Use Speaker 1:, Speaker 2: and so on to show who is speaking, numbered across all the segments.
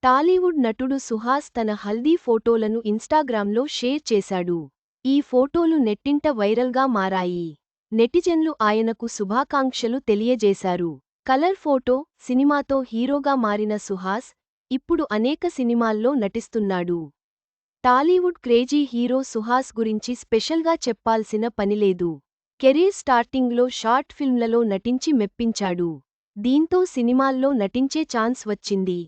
Speaker 1: టాలీవుడ్ నటుడు సుహాస్ తన హల్దీ ఫోటోలను ఇన్స్టాగ్రామ్లో షేర్ చేశాడు. ఈ ఫోటోలు నెట్టింట వైరల్గా మారాయి. నెటిజన్లు ఆయనకు శుభాకాంక్షలు తెలియజేశారు. కలర్ ఫోటో సినిమాతో హీరోగా మారిన సుహాస్ ఇప్పుడు అనేక సినిమాల్లో నటిస్తున్నాడు. టాలీవుడ్ క్రేజీ హీరో సుహాస్ గురించి స్పెషల్గా చెప్పాల్సిన పనిలేదు. కెరీర్ స్టార్టింగ్లో షార్ట్ ఫిల్మ్లలో నటించి మెప్పించాడు. దీంతో సినిమాల్లో నటించే ఛాన్స్ వచ్చింది.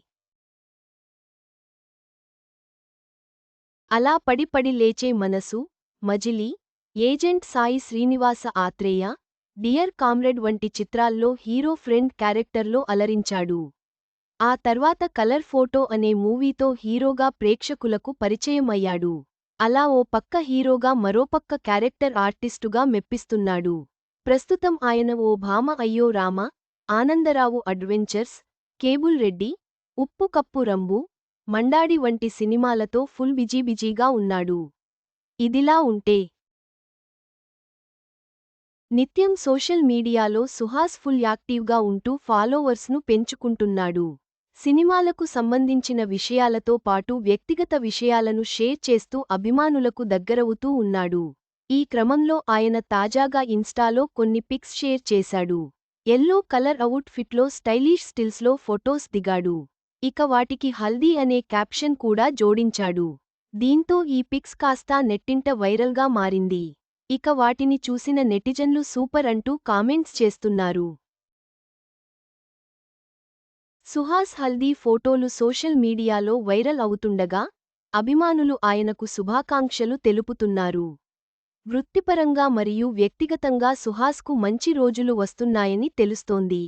Speaker 1: అలా పడి Padi Leche Manasu, Majili, agent Sai Srinivasa Athreya, dear comrade వంటి చిత్రాల్లో హీరో ఫ్రెండ్ క్యారెక్టర్లో అలరించాడు. ఆ తర్వాత కలర్ ఫోటో అనే మూవీతో హీరోగా ప్రేక్షకులకు పరిచయం అయ్యాడు. అలా ఓ పక్క హీరోగా మరోపక్క క్యారెక్టర్ ఆర్టిస్టుగా మెప్పిస్తున్నాడు. ప్రస్తుతం ఆయన ఓ భామ అయ్యో రామ, ఆనందరావు అడ్వెంచర్స్, కేబుల్ రెడ్డి, ఉప్పు కప్పు రంబు, మండాడి వంటి సినిమాలతో ఫుల్ బిజీగా ఉన్నాడు. ఇదిలా ఉంటే నిత్యం సోషల్ మీడియాలో సుహాస్ ఫుల్ యాక్టివ్గా ఉంటూ ఫాలోవర్స్ను పెంచుకుంటున్నాడు. సినిమాలకు సంబంధించిన విషయాలతో పాటు వ్యక్తిగత విషయాలను షేర్ చేస్తూ అభిమానులకు దగ్గరవుతూ ఉన్నాడు. ఈ క్రమంలో ఆయన తాజాగా ఇన్స్టాలో కొన్ని పిక్స్ షేర్ చేశాడు. ఎల్లో కలర్ అవుట్ ఫిట్లో స్టైలిష్ స్టిల్స్లో ఫొటోస్ దిగాడు. ఇక వాటికి హల్దీ అనే క్యాప్షన్ కూడా జోడించాడు. దీంతో ఈ పిక్స్ కాస్తా నెట్టింట వైరల్గా మారింది. ఇక వాటిని చూసిన నెటిజన్లు సూపర్ అంటూ కామెంట్స్ చేస్తున్నారు. సుహాస్ హల్దీ ఫోటోలు సోషల్ మీడియాలో వైరల్ అవుతుండగా అభిమానులు ఆయనకు శుభాకాంక్షలు తెలుపుతున్నారు. వృత్తిపరంగా మరియు వ్యక్తిగతంగా సుహాస్కు మంచి రోజులు వస్తున్నాయని తెలుస్తోంది.